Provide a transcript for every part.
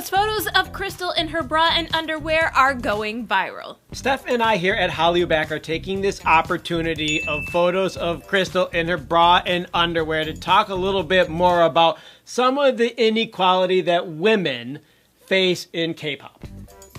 because photos of Crystal in her bra and underwear are going viral. Steph and I here at Hollywood are taking this opportunity of photos of Crystal in her bra and underwear to talk a little bit more about some of the inequality that women face in K-pop.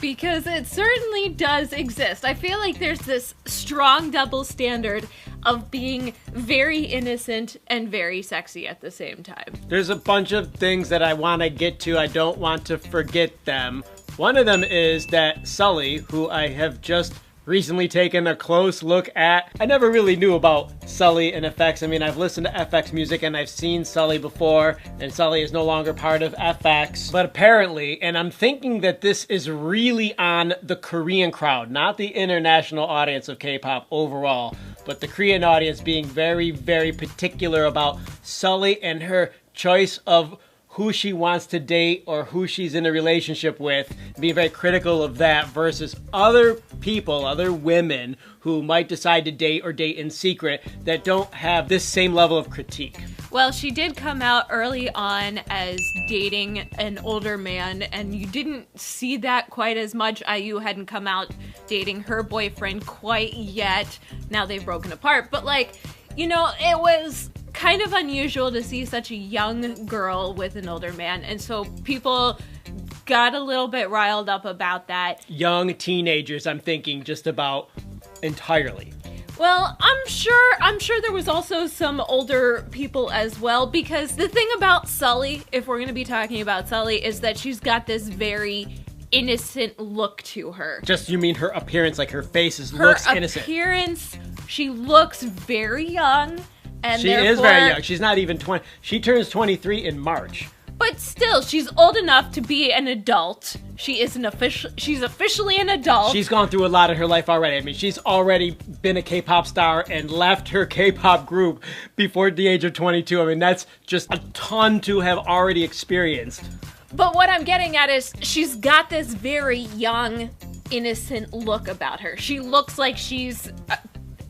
Because it certainly does exist. I feel like there's this strong double standard of being very innocent and very sexy at the same time. There's a bunch of things that I want to get to. I don't want to forget them. One of them is that Sully, who I have just recently taken a close look at. I never really knew about Sully and FX. I mean, I've listened to FX music and I've seen Sully before, and Sully is no longer part of FX. But apparently, and I'm thinking that this is really on the Korean crowd, not the international audience of K-pop overall, but the Korean audience being very, very particular about Sully and her choice of who she wants to date or who she's in a relationship with, being very critical of that versus other people, other women who might decide to date or date in secret that don't have this same level of critique. Well, she did come out early on as dating an older man, and you didn't see that quite as much. IU hadn't come out dating her boyfriend quite yet. Now they've broken apart, but like, you know, it was kind of unusual to see such a young girl with an older man, and so people got a little bit riled up about that. Young teenagers, I'm thinking just about entirely. Well, I'm sure there was also some older people as well, because the thing about Sully, if we're going to be talking about Sully, is that she's got this very innocent look to her. Just, you mean her appearance, like her face looks innocent? Her appearance, she looks very young. And she is very young. She's not even 20. She turns 23 in March. But still, she's old enough to be an adult. She's officially an adult. She's gone through a lot in her life already. I mean, she's already been a K-pop star and left her K-pop group before the age of 22. I mean, that's just a ton to have already experienced. But what I'm getting at is she's got this very young, innocent look about her. She looks like she's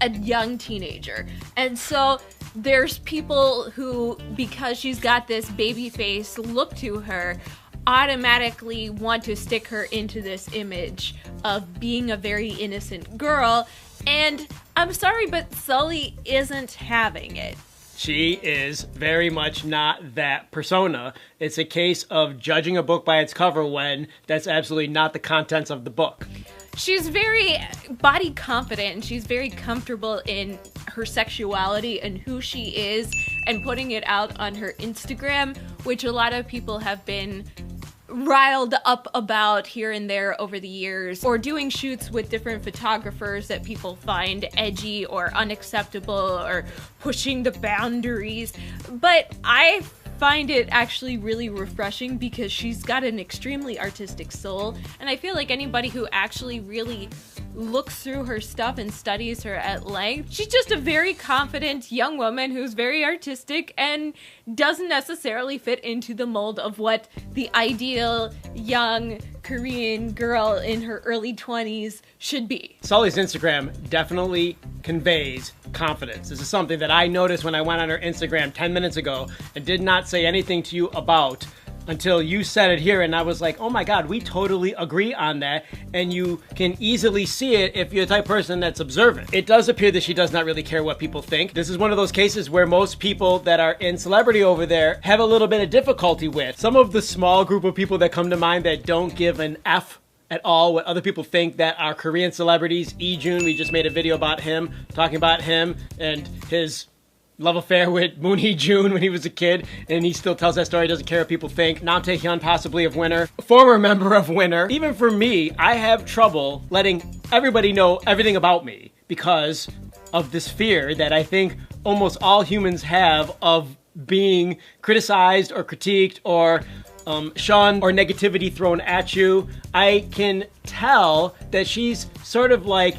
a young teenager. And so there's people who, because she's got this baby face look to her, automatically want to stick her into this image of being a very innocent girl. And I'm sorry, but Sully isn't having it. She is very much not that persona. It's a case of judging a book by its cover when that's absolutely not the contents of the book. She's very body confident, and she's very comfortable in her sexuality and who she is, and putting it out on her Instagram, which a lot of people have been riled up about here and there over the years, or doing shoots with different photographers that people find edgy or unacceptable or pushing the boundaries. But I find it actually really refreshing because she's got an extremely artistic soul, and I feel like anybody who actually really looks through her stuff and studies her at length, she's just a very confident young woman who's very artistic and doesn't necessarily fit into the mold of what the ideal young Korean girl in her early 20s should be. Sully's Instagram definitely conveys confidence. This is something that I noticed when I went on her Instagram 10 minutes ago and did not say anything to you about until you said it here, and I was like, oh my god, we totally agree on that, and you can easily see it if you're the type of person that's observant. It does appear that she does not really care what people think. This is one of those cases where most people that are in celebrity over there have a little bit of difficulty with. Some of the small group of people that come to mind that don't give an F at all what other people think that are Korean celebrities. Lee-Jun, we just made a video about him, talking about him and his love affair with Moon Hee-jun when he was a kid, and he still tells that story, doesn't care what people think. Nam Taehyun, possibly of Winner, former member of Winner. Even for me, I have trouble letting everybody know everything about me because of this fear that I think almost all humans have of being criticized or critiqued or shunned or negativity thrown at you. I can tell that she's sort of like,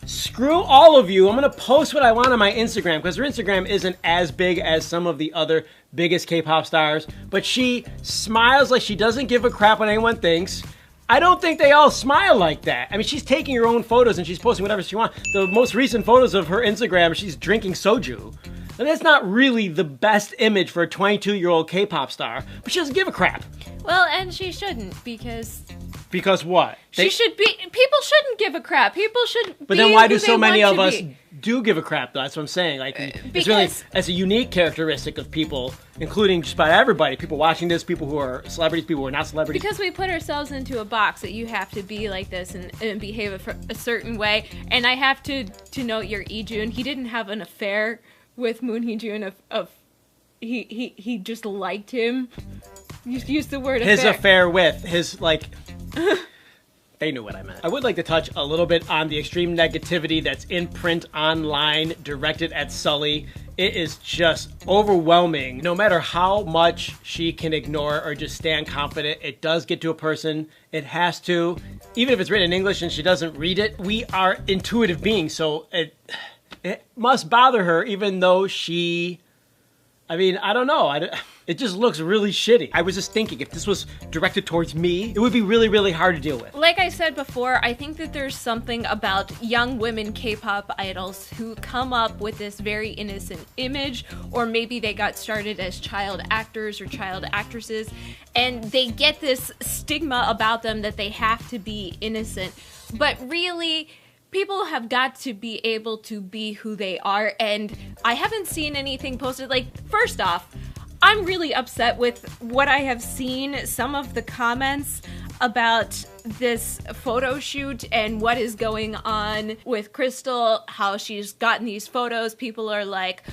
screw all of you, I'm gonna post what I want on my Instagram, because her Instagram isn't as big as some of the other biggest K-pop stars, but she smiles like she doesn't give a crap what anyone thinks. I don't think they all smile like that. I mean, she's taking her own photos and she's posting whatever she wants. The most recent photos of her Instagram, she's drinking soju. And that's not really the best image for a 22-year-old K-pop star, but she doesn't give a crap. Well, and she shouldn't, because Because what? people shouldn't give a crap. People should But then why who do so they many want of to us be. do give a crap, though? That's what I'm saying. Like, it's really, because- as a unique characteristic of people, including just about everybody, people watching this, people who are celebrities, people who are not celebrities. Because we put ourselves into a box that you have to be like this and behave a certain way. And I have to note your Ijun. He didn't have an affair with Moon Hee-jun he just liked him. You used the word His affair with, his, like... They knew what I meant. I would like to touch a little bit on the extreme negativity that's in print online directed at Sully. It is just overwhelming. No matter how much she can ignore or just stand confident, it does get to a person. It has to. Even if it's written in English and she doesn't read it, we are intuitive beings, so it must bother her even though she... I mean, I don't know. It just looks really shitty. I was just thinking, if this was directed towards me, it would be really, really hard to deal with. Like I said before, I think that there's something about young women K-pop idols who come up with this very innocent image, or maybe they got started as child actors or child actresses, and they get this stigma about them that they have to be innocent. But really, people have got to be able to be who they are, and I haven't seen anything posted. Like, first off, I'm really upset with what I have seen, some of the comments about this photo shoot and what is going on with Crystal, how she's gotten these photos. People are like,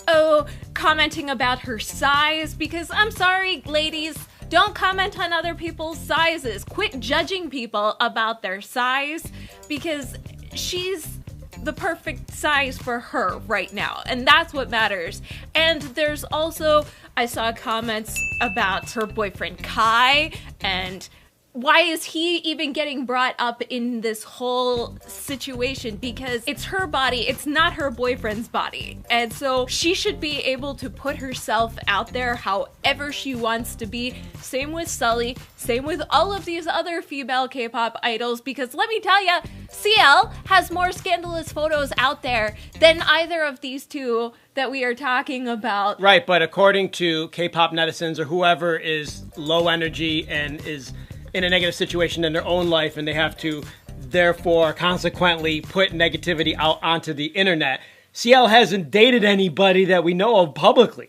oh, commenting about her size, because I'm sorry, ladies, don't comment on other people's sizes. Quit judging people about their size, because she's the perfect size for her right now, and that's what matters. And there's also, I saw comments about her boyfriend Kai, and why is he even getting brought up in this whole situation? Because it's her body, it's not her boyfriend's body. And so she should be able to put herself out there however she wants to be. Same with Sully, same with all of these other female K-pop idols, because let me tell ya, CL has more scandalous photos out there than either of these two that we are talking about. Right, but according to K-pop netizens or whoever is low energy and is in a negative situation in their own life, and they have to therefore consequently put negativity out onto the internet, CL hasn't dated anybody that we know of publicly.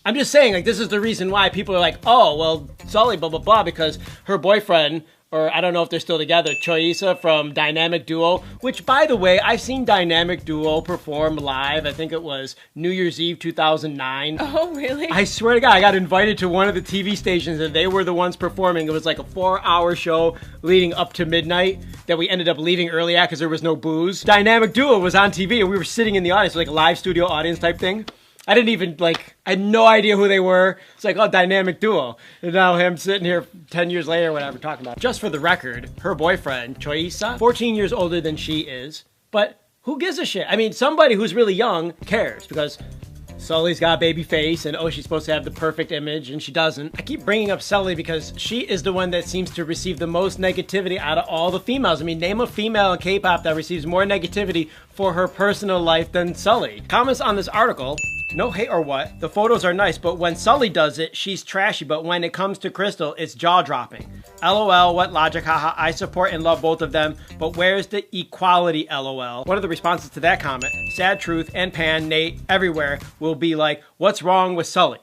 I'm just saying, like, this is the reason why people are like, oh, well, Sully, blah, blah, blah, because her boyfriend, or I don't know if they're still together, Choisa from Dynamic Duo, which, by the way, I've seen Dynamic Duo perform live. I think it was New Year's Eve 2009. Oh, really? I swear to God, I got invited to one of the TV stations and they were the ones performing. It was like a 4-hour show leading up to midnight that we ended up leaving early at because there was no booze. Dynamic Duo was on TV and we were sitting in the audience, like a live studio audience type thing. I didn't even, like, I had no idea who they were. It's like, oh, Dynamic Duo. And now him sitting here 10 years later, or whatever, talking about. Just for the record, her boyfriend, Choisa, 14 years older than she is, but who gives a shit? I mean, somebody who's really young cares, because Sully's got a baby face, and oh, she's supposed to have the perfect image, and she doesn't. I keep bringing up Sully because she is the one that seems to receive the most negativity out of all the females. I mean, name a female in K-pop that receives more negativity for her personal life than Sully. Comments on this article: no hate or what, the photos are nice, but when Sully does it, she's trashy, but when it comes to Crystal, it's jaw-dropping. LOL, what logic, haha, I support and love both of them, but where's the equality, LOL? One of the responses to that comment, Sad Truth and Pan, Nate, everywhere, will be like, what's wrong with Sully?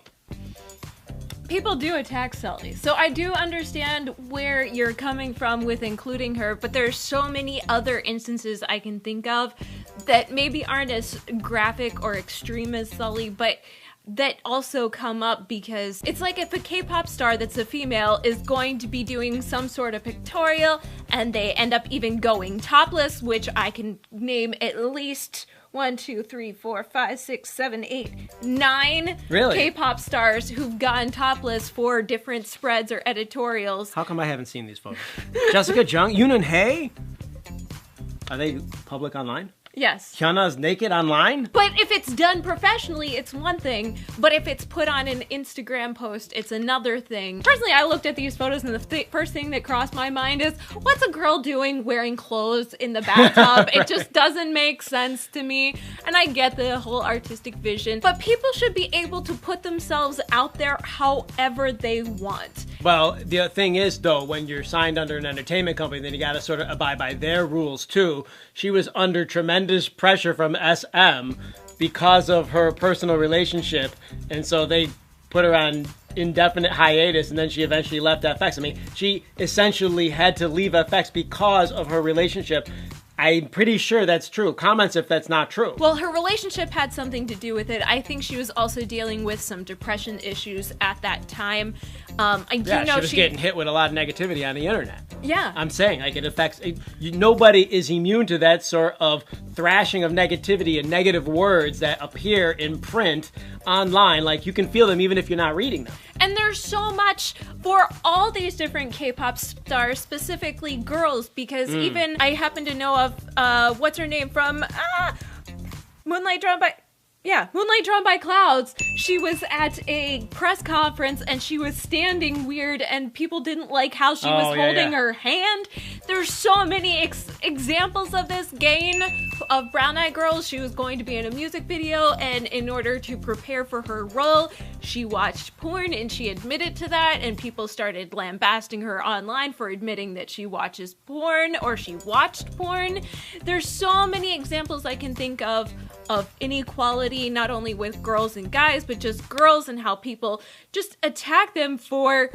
People do attack Sully, so I do understand where you're coming from with including her, but there's so many other instances I can think of that maybe aren't as graphic or extreme as Sully, but that also come up because it's like if a K-pop star that's a female is going to be doing some sort of pictorial and they end up even going topless, which I can name at least 1, 2, 3, 4, 5, 6, 7, 8, 9 Really? K-pop stars who've gone topless for different spreads or editorials. How come I haven't seen these photos? Jessica Jung, Yoon and Hae? Are they public online? Yes. Hyuna's naked online? But if it's done professionally, it's one thing. But if it's put on an Instagram post, it's another thing. Personally, I looked at these photos and the first thing that crossed my mind is, what's a girl doing wearing clothes in the bathtub? It just doesn't make sense to me. And I get the whole artistic vision. But people should be able to put themselves out there however they want. Well, the thing is, though, when you're signed under an entertainment company, then you got to sort of abide by their rules, too. She was under tremendous pressure from SM because of her personal relationship, and so they put her on indefinite hiatus, and then she eventually left FX. I mean, she essentially had to leave FX because of her relationship. I'm pretty sure that's true. Comments if that's not true. Well, her relationship had something to do with it. I think she was also dealing with some depression issues at that time. I do know she was getting hit with a lot of negativity on the internet. Yeah. I'm saying, like, it affects... nobody is immune to that sort of thrashing of negativity and negative words that appear in print online. Like, you can feel them even if you're not reading them. And there's so much for all these different K-pop stars, specifically girls, because even I happen to know of, what's her name from, Moonlight Drawn by Clouds. She was at a press conference and she was standing weird and people didn't like how she was holding her hand. There's so many examples of this. Gain of Brown Eyed Girls, she was going to be in a music video, and in order to prepare for her role, she watched porn and she admitted to that, and people started lambasting her online for admitting that she watches porn or she watched porn. There's so many examples I can think of inequality, not only with girls and guys, but just girls, and how people just attack them for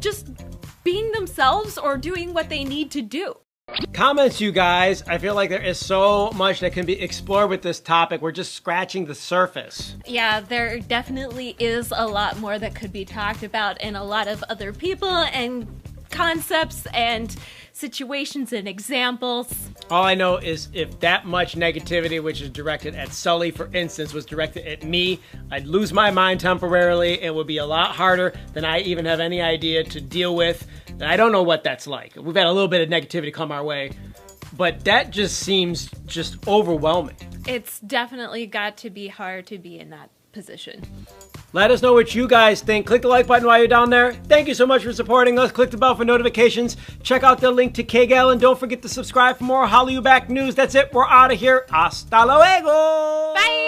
just being themselves or doing what they need to do. Comments, you guys. I feel like there is so much that can be explored with this topic. We're just scratching the surface. Yeah, there definitely is a lot more that could be talked about, and a lot of other people and concepts and situations and examples. All I know is if that much negativity, which is directed at Sully, for instance, was directed at me, I'd lose my mind temporarily. It would be a lot harder than I even have any idea to deal with. And I don't know what that's like. We've had a little bit of negativity come our way, but that just seems just overwhelming. It's definitely got to be hard to be in that position. Let us know what you guys think. Click the like button while you're down there. Thank you so much for supporting us. Click the bell for notifications. Check out the link to Kgal, and don't forget to subscribe for more Hallyu Back news. That's it. We're out of here. Hasta luego. Bye.